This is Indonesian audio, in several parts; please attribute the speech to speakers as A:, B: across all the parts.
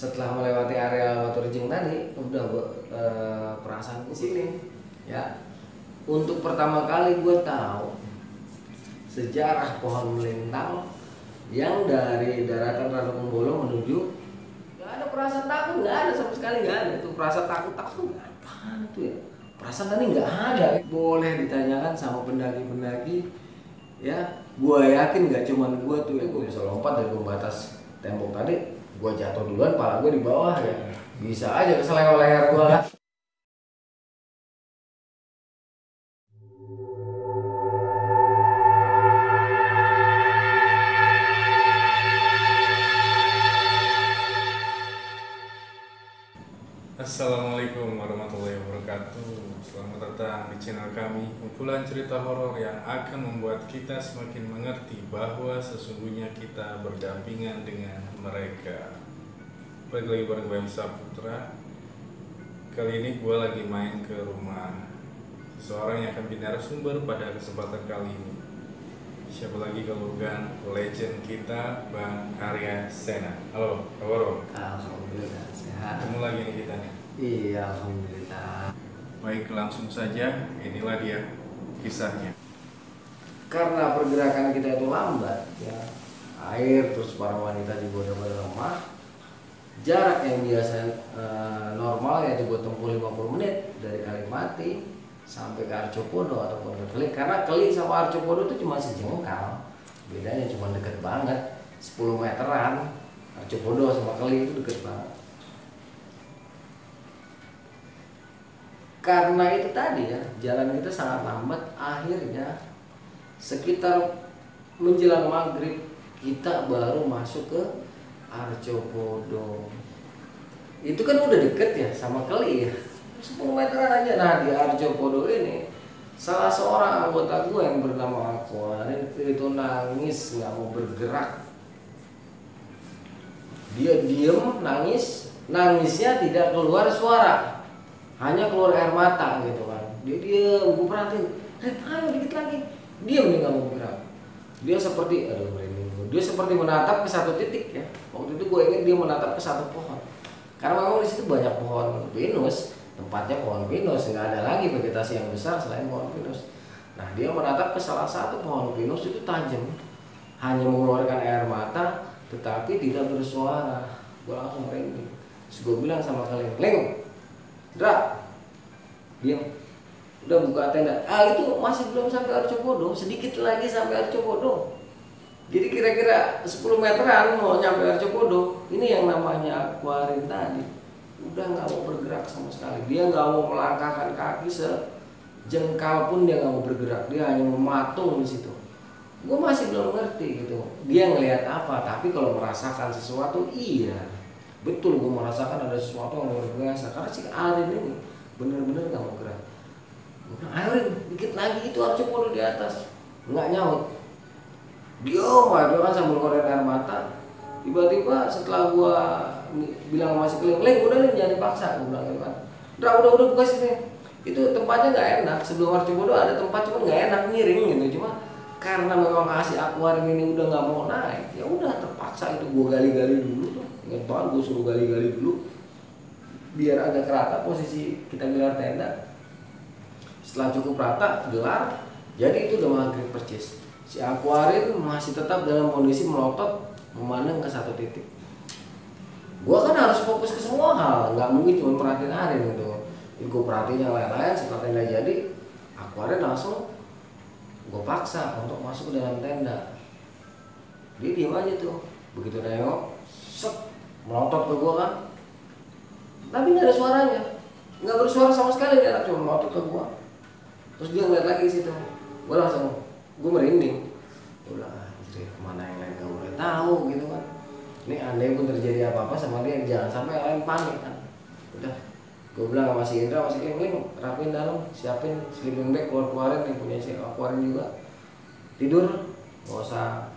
A: setelah melewati area Waterjing tadi udah gue perasaan ke sini ya. Untuk pertama kali gue tahu sejarah pohon melintang yang dari daratan Ranupembolo menuju, nggak ada perasaan takut, nggak ada sama sekali, nggak ada itu perasaan takut apa itu ya, perasaan tadi nggak ada. Boleh ditanyakan sama pendaki-pendaki ya, gue yakin nggak cuman gue tuh ya, gue bisa lompat dari pembatas tembok tadi, gue jatuh duluan, pala gue di bawah ya, bisa aja keseleo leher gue kan.
B: Assalamualaikum warahmatullahi wabarakatuh. Selamat datang di channel kami, kumpulan cerita horor yang akan membuat kita semakin mengerti bahwa sesungguhnya kita berdampingan dengan mereka. Balik lagi bareng gue Saputra. Kali ini gue lagi main ke rumah seseorang yang akan menjadi narasumber pada kesempatan kali ini. Siapa lagi kalau bukan legend kita, Bang Arya Sena. Halo, kabar Bang?
A: Alhamdulillah sehat.
B: Ketemu lagi nih kita nih.
A: Iya, alhamdulillah.
B: Baik, langsung saja, inilah dia kisahnya.
A: Karena pergerakan kita itu lambat ya, air terus para wanita juga udah pada lemah, jarak yang biasa normal yaitu gue tempuh 50 menit dari Kalimati sampai ke Arcopodo ataupun ke Keli, karena Keli sama Arcopodo itu cuma sejengkal, bedanya cuma deket banget, 10 meteran. Arcopodo sama Keli itu deket banget. Karena itu tadi ya, jalan kita sangat lambat, akhirnya sekitar menjelang maghrib kita baru masuk ke Arcopodo. Itu kan udah deket ya sama Keli ya, 10 meteran aja. Nah di Arcopodo ini salah seorang anggota gue yang bernama Aquarin itu nangis, nggak mau bergerak. Dia diem nangis, nangisnya tidak keluar suara, hanya keluar air mata gitu kan. Dia diem, gue perhatiin, ayo dikit lagi, diam, dia nggak mau bergerak. Dia seperti, aduh merinding, dia seperti menatap ke satu titik ya. Waktu itu gue ingat dia menatap ke satu pohon, karena memang di situ banyak pohon pinus, tempatnya pohon pinus, nggak ada lagi vegetasi yang besar selain pohon pinus. Nah dia menatap ke salah satu pohon pinus, itu tajam, hanya mengeluarkan air mata tetapi tidak bersuara. Gue langsung merinding. Terus gue bilang sama kalian, Leng, Dra, diam, udah buka tenda. Itu masih belum sampai Arcopodo, sedikit lagi sampai Arcopodo. Jadi kira-kira 10 meteran mau nyampe Arcopodo. Ini yang namanya Aquarin tadi udah nggak mau bergerak sama sekali. Dia nggak mau melangkahkan kaki sejengkal pun, dia nggak mau bergerak. Dia hanya mematung di situ. Gue masih belum ngerti gitu, dia ngelihat apa. Tapi kalau merasakan sesuatu, iya betul, gue merasakan ada sesuatu yang luar biasa. Karena si Arin ini bener-bener gak mau gerak. Gue bilang, Arin dikit lagi itu Arcopodo di atas. Nggak nyaut, diam aja kan sambil ngeluarin air mata. Tiba-tiba setelah gue bilang sama si Leng, udah nih jangan dipaksa, gue bilang gitu kan. Udah buka sini. Itu tempatnya nggak enak, sebelum Arcopodo ada tempat cuma nggak enak, miring gitu. Cuma karena memang kasih Aquarin ini udah nggak mau naik, ya udah terpaksa itu gue gali-gali dulu tuh. Ingat banget, gue suruh gali-gali dulu biar agak rata posisi kita gelar tenda. Setelah cukup rata, gelar, jadi itu udah maghrib percis. Si Aquarin masih tetap dalam kondisi melotot memandang ke satu titik. Gue kan harus fokus ke semua hal, nggak mungkin cuma perhatiin Arin gitu. Gue perhatiin yang lain-lain. Setelah tenda jadi, Aquarin langsung gue paksa untuk masuk ke dalam tenda. Dia diem aja tuh, begitu nengok, set, melotot ke gue kan, tapi nggak ada suaranya, nggak bersuara sama sekali. Dia cuma melotot ke gue. Terus dia ngeliat lagi situ, gue langsung, gue merinding. Udah anjir, kemana yang lain gak boleh tahu gitu kan. Ini andai pun terjadi apa-apa sama dia, jangan sampai yang lain panik kan. Udah, gue bilang sama si Indra, masih Leng, rapin dalam, siapin sleeping bag, keluarin nih, punya si Aquarin juga. Tidur, gak usah,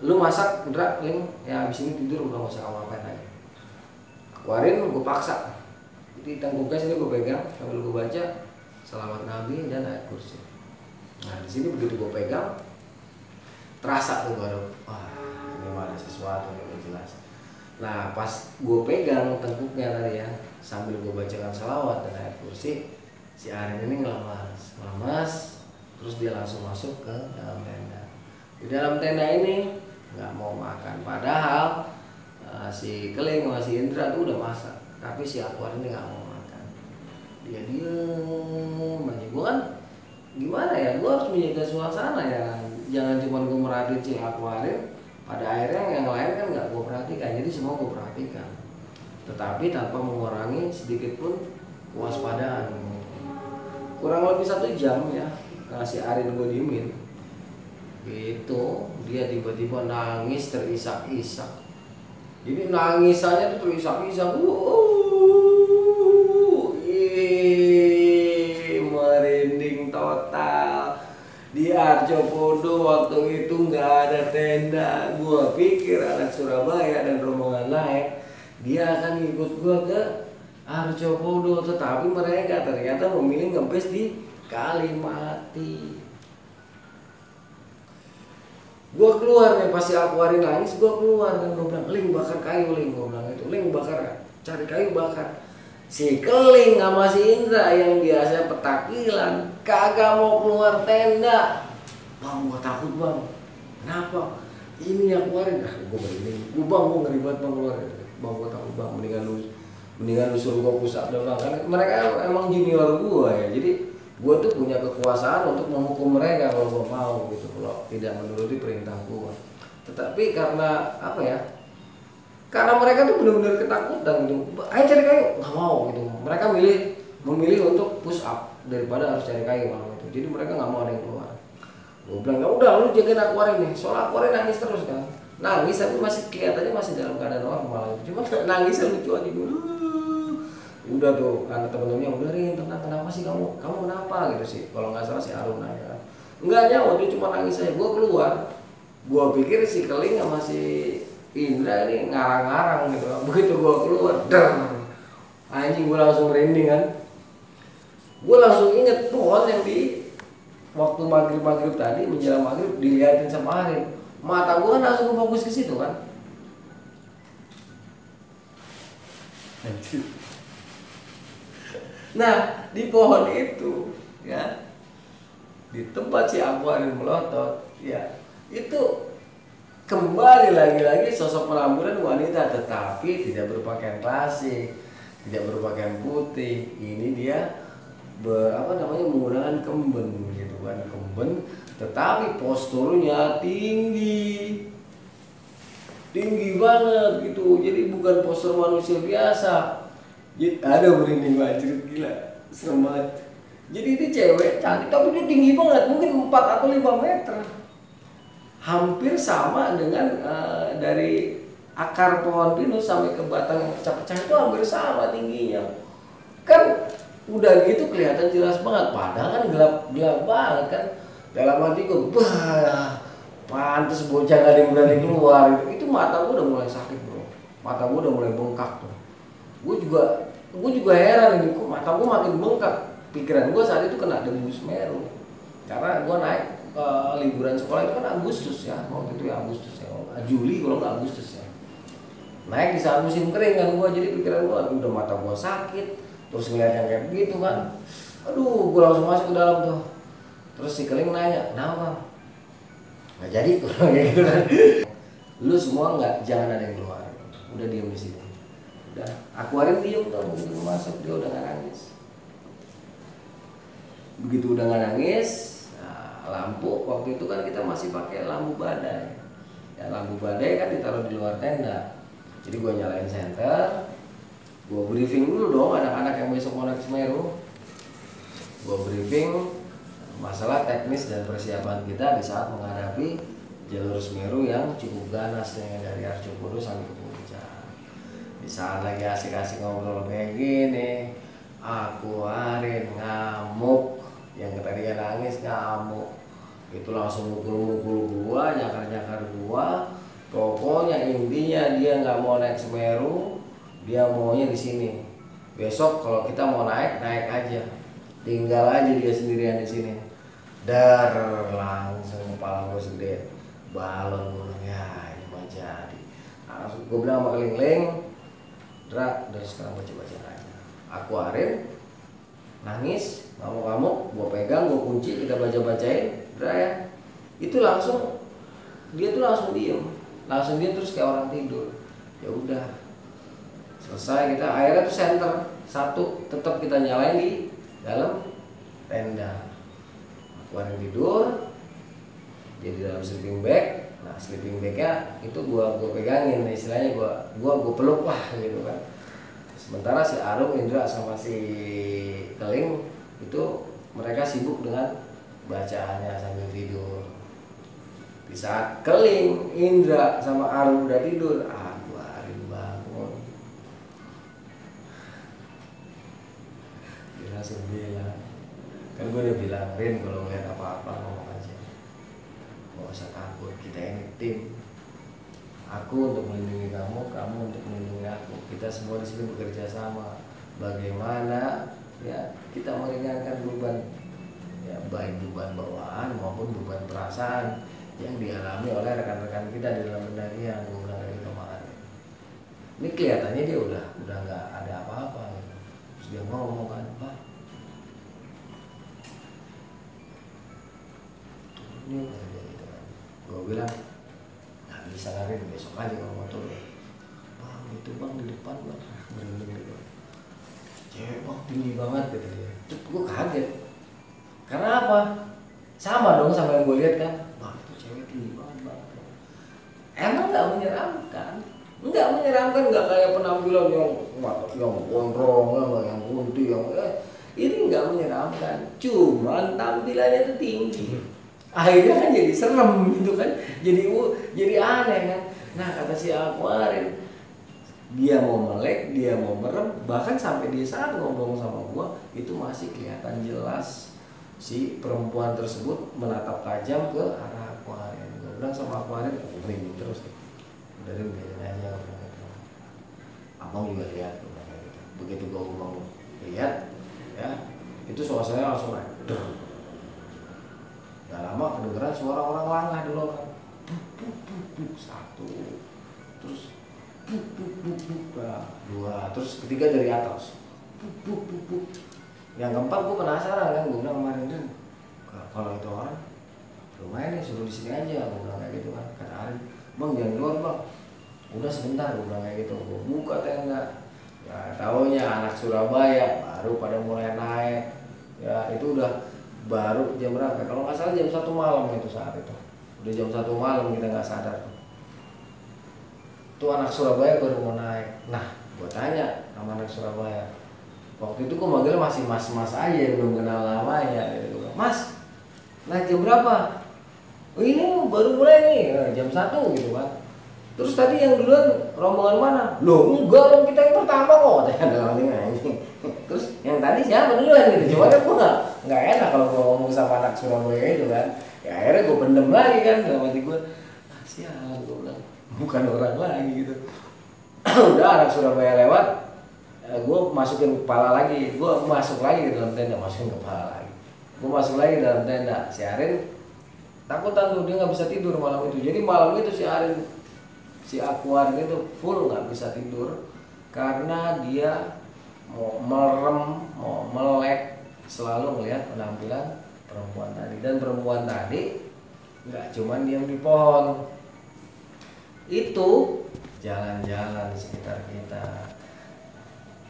A: lu masak Indra, Leng, ya abis ini tidur, udah gak usah ngapain lagi. Aquarin gue paksa, jadi tangguh gas ini gue pegang sambil gue baca Selawat Nabi dan ayat kursi. Nah di sini begitu gue pegang, terasa tuh baru, wah ini mah ada sesuatu yang jelas. Nah pas gue pegang tengkuknya tadi ya, sambil gue bacakan salawat dan ayat kursi, si Arin ini ngelamas, terus dia langsung masuk ke dalam tenda. Di dalam tenda ini nggak mau makan, padahal si Keling sama si Indra tuh udah masak, tapi si Aquar ini nggak mau makan. Dia diem aja. Gue kan gimana ya, gue harus menjaga suasana ya, jangan cuma gue merhatiin si Aquarin. Pada akhirnya yang lain kan nggak gue perhatikan, jadi semua gue perhatikan, tetapi tanpa mengurangi sedikit pun kewaspadaan. Kurang lebih 1 jam ya, kasih Arin gue diemin, gitu dia tiba-tiba nangis terisak-isak. Jadi nangisannya tuh terisak-isak, merinding total. Di Arjopodo waktu itu nggak ada tenda. Gua pikir anak Surabaya dan rombongan lain dia akan ikut gua ke Arjopodo, tetapi mereka ternyata memilih ngebes di Kalimati. Gua keluar nih, pasti Aquarin nangis, gua keluar dan gua bilang, Ling bakar kayu, Ling, gua bilang itu, Ling bakar, cari kayu bakar. Si Keling sama si Indra yang biasa petakilan kagak mau keluar tenda. Bang, gua takut bang. Kenapa? Ini Aquarin. Gua merinding. Bang, gua ngeri banget bang keluar. Bang, gua takut bang. Mendingan lu suruh gua push up dong bang. Karena mereka emang junior gua ya. Jadi gua tuh punya kekuasaan untuk menghukum mereka kalau gua mau gitu, kalau tidak menuruti perintah gua. Tetapi karena apa ya? Karena mereka tuh benar-benar ketakutan gitu. Ayo cari kayu, nggak mau gitu. Mereka memilih untuk push up daripada harus cari kayu malam itu. Jadi mereka nggak mau ada yang keluar. Gue bilang ya udah, lu jagain Aquarin nih. Soalnya Aquarin nangis terus kan. Nangis tapi masih kelihatannya masih dalam keadaan normal. Cuma nangisnya lucu aja dulu. Udah tuh, karena temen-temennya udah Rin, tenang, kenapa sih kamu kenapa gitu sih? Kalau nggak salah si Arun nanya. Enggak nyawa, dia cuma nangis aja. Gue keluar. Gue pikir si Keling sama si Indra ini ngarang-ngarang gitu. Begitu gua keluar, anjing, gua langsung merinding kan. Gua langsung inget pohon yang di waktu maghrib tadi, menjelang maghrib diliatin sama Arin. Mata gua kan langsung fokus ke situ kan. Nah di pohon itu ya, di tempat si Aquarin melotot ya, itu kembali lagi-lagi sosok penampilan wanita, tetapi tidak berpakaian klasik, tidak berpakaian putih. Ini dia menggunakan kemben gitu kan, kemben, tetapi posturnya tinggi banget gitu. Jadi bukan postur manusia biasa. Jadi ada merinding banget, gila, serem banget. Jadi ini cewek cantik tapi dia tinggi banget, mungkin 4 atau 5 meter. Hampir sama dengan dari akar pohon pinus sampai ke batang yang pecah-pecah itu hampir sama tingginya. Kan udah gitu kelihatan jelas banget, padahal kan gelap banget kan. Dalam hati gue, pantes bocah gak ada yang berani keluar. Itu mata gue udah mulai sakit bro, mata gue udah mulai bengkak tuh. Gue juga heran ini, kok mata gue makin bengkak. Pikiran gue saat itu kena debu Semeru, karena gue naik liburan sekolah itu kan Agustus ya, waktu itu ya Agustus ya, Juli kalau nggak Agustus ya. Naik di saat musim kering kan gue, jadi pikiran gue udah mata gue sakit, terus ngeliat yang kayak begitu kan, aduh gue langsung masuk ke dalam tuh. Terus si Keling nanya, kenapa? Nggak jadi, kayak gitu kan. Lu semua jangan ada yang keluar, udah diem di situ. Udah, Aquarin diem tuh, begitu masuk dia udah nggak nangis. Begitu udah nggak nangis, lampu waktu itu kan kita masih pakai lampu badai ya, lampu badai kan ditaruh di luar tenda. Jadi gue nyalain senter, gue briefing dulu dong anak-anak yang besok mau naik Semeru. Gue briefing masalah teknis dan persiapan kita di saat menghadapi jalur Semeru yang cukup ganas nih, dari Arjopodo sampai ke puncak. Di saat lagi asik-asik ngobrol kayak gini, Aquarin ngamuk, yang tadinya nangis ngamuk. Itu langsung mukul-mukul gua, nyakar-nyakar gua. Pokoknya intinya dia nggak mau naik Semeru, dia maunya di sini. Besok kalau kita mau naik aja, tinggal aja dia sendirian di sini. Dar, langsung kepala gua segede balon, gua ya ini mah jadi. Gue bilang sama Keling, Dra, dari sekarang baca-baca aja. Aku Arin nangis, ngamuk-ngamuk, gue pegang, gue kunci, kita baca-bacain, Dra ya. Itu langsung, dia tuh langsung diem terus kayak orang tidur. Ya udah, selesai kita, akhirnya tuh senter satu tetap kita nyalain di dalam tenda. Aku Arin tidur, dia di dalam sleeping bag. Nah sleeping bagnya itu gua pegangin, istilahnya gua peluk lah gitu kan. Sementara si Arum, Indra sama si Keling itu mereka sibuk dengan bacaannya sambil tidur. Di saat Keling, Indra sama Arum udah tidur, aku Arin bangun. Dia langsung bilang, kan gue udah bilang, Rin kalau ngeliat apa-apa ngomong aja, gak usah takut, kita ini tim. Aku untuk melindungi kamu, kamu untuk melindungi aku. Kita semua di sini bekerja sama. Bagaimana ya kita meringankan beban, ya baik beban bawaan maupun beban perasaan yang dialami oleh rekan-rekan kita di dalam pendakian. Gue bilang dari kemarin. Ini kelihatannya dia udah nggak ada apa-apa. Gitu. Terus dia ngomong kan, Pak, turunnya kata gitu kan. Gue bilang nggak bisa lari, besok aja kalau mau turun. Bang itu bang di depan bang, merinding gitu. Cewek bang tinggi banget gitu dia. Terus gue kaget. Karena apa? Sama dong sama yang gue lihat kan. Bang itu cewek tinggi banget bang. Emang nggak menyeramkan? Nggak menyeramkan, nggak kayak penampilan yang gondrong, yang kunti, yang ini nggak menyeramkan. Cuman tampilannya itu tinggi. Akhirnya kan jadi serem gitu kan, jadi aneh kan. Nah kata si Aquarin, dia mau melek, dia mau merem, bahkan sampai dia saat ngomong sama gua itu masih kelihatan jelas si perempuan tersebut menatap tajam ke arah Aquarin. Gua bilang sama Aquarin, aku merinding terus nih. Dari biarin aja, abang juga lihat, gitu. Begitu gua ngomong lihat, ya itu suasananya langsung naik. Gak lama kedengeran suara orang langah di lorong. Satu, terus dua, terus ketiga dari atas. Yang keempat gue penasaran kan, gue bilang kemarin, kalau itu orang lumayan nih, suruh di sini aja, gue bilang kayak gitu kan. Kata Arin, bang jangan keluar bang. Udah sebentar, gue bilang kayak gitu. Gue buka tenda. Ya taunya anak Surabaya baru pada mulai naik. Ya itu udah baru jam berapa? Kalau nggak salah jam 1 malam itu saat itu. Udah jam 1 malam kita nggak sadar. Tuh anak Surabaya baru mau naik. Nah, gue tanya sama anak Surabaya. Waktu itu gue manggil masih mas-mas aja, belum kenal namanya. Gitu. Mas, naik jam berapa? Oh ini baru mulai nih, jam 1 gitu kan. Terus tadi yang duluan rombongan mana? Loh enggak dong, kita yang pertama kok. Ada anjing. Terus yang tadi siapa duluan gitu. Cuma kan gue nggak enak kalau gue ngomong sama anak Surabaya itu kan. Ya akhirnya gue pendem lagi kan dalam hati gue. Sialan gue bilang, bukan orang lagi gitu. Udah anak Surabaya lewat, gue masukin kepala lagi. Gue masuk lagi ke dalam tenda, masukin kepala lagi. Gue masuk lagi dalam tenda. Si Arin takutan tuh, dia nggak bisa tidur malam itu. Jadi malam itu si Aquarin itu full nggak bisa tidur karena dia mau merem, mau melek, selalu melihat penampilan perempuan tadi. Dan perempuan tadi nggak cuman diam di pohon, itu jalan-jalan di sekitar kita.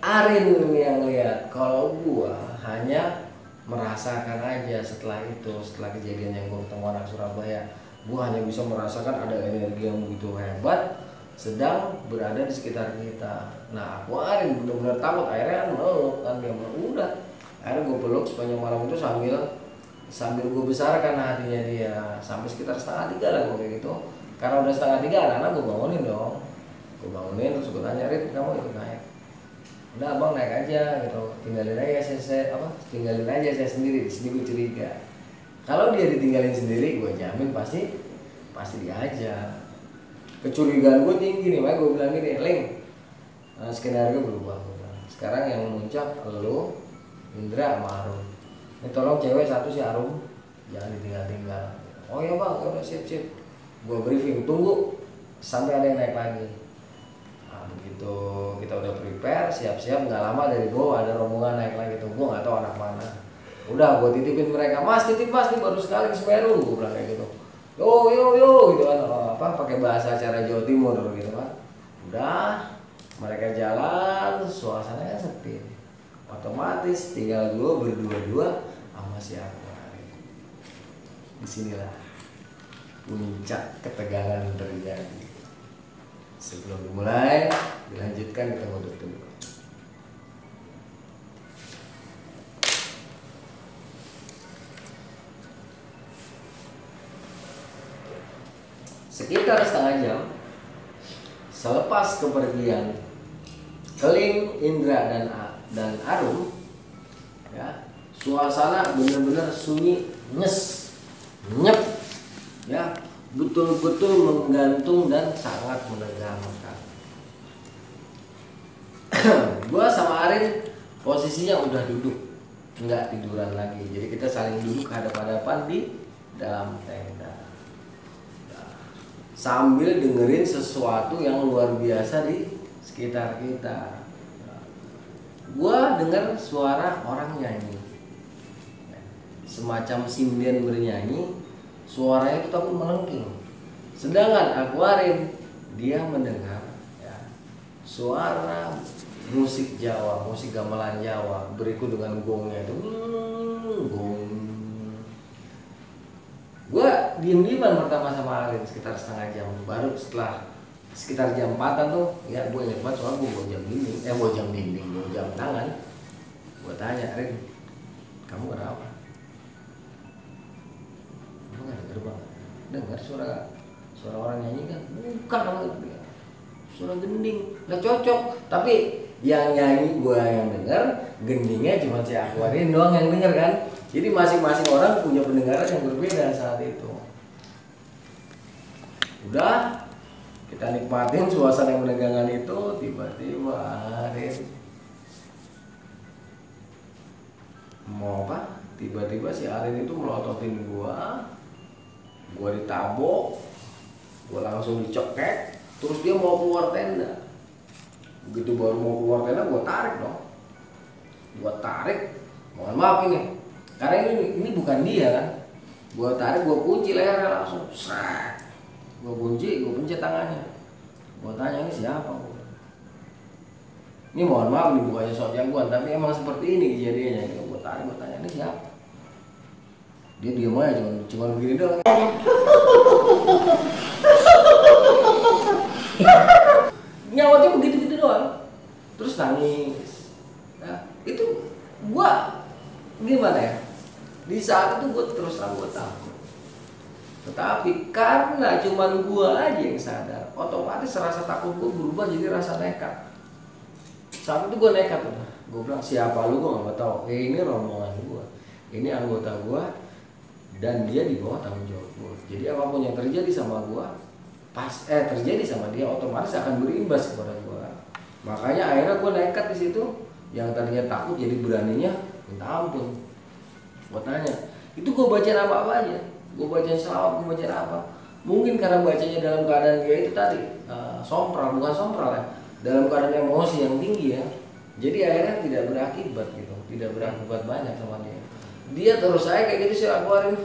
A: Arin yang lihat, kalau gua hanya merasakan aja. Setelah kejadian yang gua ketemu anak Surabaya, gua hanya bisa merasakan ada energi yang begitu hebat sedang berada di sekitar kita. Nah aku Arin benar-benar takut. Akhirnya kan meluk kan, dia udah akhirnya gue peluk sepanjang malam itu sambil gue besarkan hatinya dia sampai sekitar 2:30 lah gue kayak gitu. Karena udah 2:30 anak-anak gue bangunin dong, terus gue tanya, Rin kamu ikut naik? Udah abang naik aja gitu, tinggalin aja saya sendiri. Di sini gue curiga kalau dia ditinggalin sendiri, gue jamin pasti diajar. Kecurigaan gue tinggi nih, makanya gue bilang gini, Leng, skenario berubah. Sekarang yang muncak lu, Indra sama Arum. Ini tolong cewek satu si Arum jangan ditinggal-tinggal. Oh ya bang, udah sip. Gue briefing, tunggu sampai ada yang naik lagi. begitu kita udah prepare, siap-siap, nggak lama dari bawah ada rombongan naik lagi tuh. Gue nggak tahu anak mana. Udah gue titipin mereka, mas titip mas, nih baru sekali ke Semeru, gue bilang kayak gitu. Yo gitu kan, pakai bahasa acara Jawa Timur gitu kan. Udah mereka jalan, suasananya sepi, otomatis tinggal gue berdua sama si Aquarium. Disinilah puncak ketegangan terjadi. Sebelum dimulai, dilanjutkan kita mau dulu. Sekitar setengah jam selepas kepergian Keling, Indra dan Arum, ya, suasana benar-benar sunyi, nyep, ya, betul-betul menggantung dan sangat menegangkan. Gua sama Arin posisinya udah duduk, nggak tiduran lagi. Jadi kita saling duduk hadap-hadapan di dalam tenda, sambil dengerin sesuatu yang luar biasa di sekitar kita. Gua dengar suara orang nyanyi, semacam sinden bernyanyi. Suaranya itu tapi melengking. Sedangkan Aquarium dia mendengar, ya, suara musik Jawa, musik gamelan Jawa berikut dengan gongnya itu, gong. Gua diem-dieman pertama sama Arin sekitar setengah jam. Baru setelah sekitar jam 4-an tuh, ya gue inget banget soalnya gue bawa jam dinding, bawa jam tangan. Gue tanya, Arin, kamu kenapa? Nggak denger banget, dengar suara orang nyanyi kan? Bukan, suara gending, nggak cocok. Tapi yang nyanyi gue yang denger, gendingnya cuma si Aquarium doang yang denger kan. Jadi masing-masing orang punya pendengaran yang berbeda saat itu. Udah, kita nikmatin suasana yang menegangkan itu. Tiba-tiba Arin mau apa? Tiba-tiba si Arin itu melototin gua ditabok, gua langsung dicekek, terus dia mau keluar tenda. Begitu baru mau keluar tenda, gua tarik dong. Gua tarik, mohon maaf ini, karena ini bukan dia kan. Gua tarik, gua kunci lehernya langsung, srek. Gua kunci, gua pencet tangannya. Gua tanya, ini siapa? Ini mohon maaf nih bukannya sok jagoan, tapi emang seperti ini kejadiannya. Gua tarik, gua tanya, ini siapa? Dia diam aja, cuma begini doang. Nyawatnya begitu-gitu doang. Terus nangis. Nah, itu gua gimana ya? Di saat itu gua terus terang gua takut. Tetapi karena cuman gua aja yang sadar, otomatis rasa takut gua berubah jadi rasa nekat. Saat itu gua nekat, gua bilang siapa lu, gua nggak tahu. Ini rombongan gua, ini anggota gua, dan dia di bawah tanggung jawab gua. Jadi apapun yang terjadi sama gua, terjadi sama dia, otomatis akan berimbas kepada gua. Makanya akhirnya gua nekat di situ. Yang tadinya takut jadi beraninya minta ampun. Gua tanya, itu gua bacain apa aja? Gua bacain selawat, gua bacain apa? Mungkin karena bacanya dalam keadaan dia itu tadi sompral, bukan sompral ya, dalam keadaan emosi yang tinggi ya. Jadi akhirnya tidak berakibat gitu, tidak berakibat banyak sama dia. Dia terus saya kayak gitu sih Aquarium.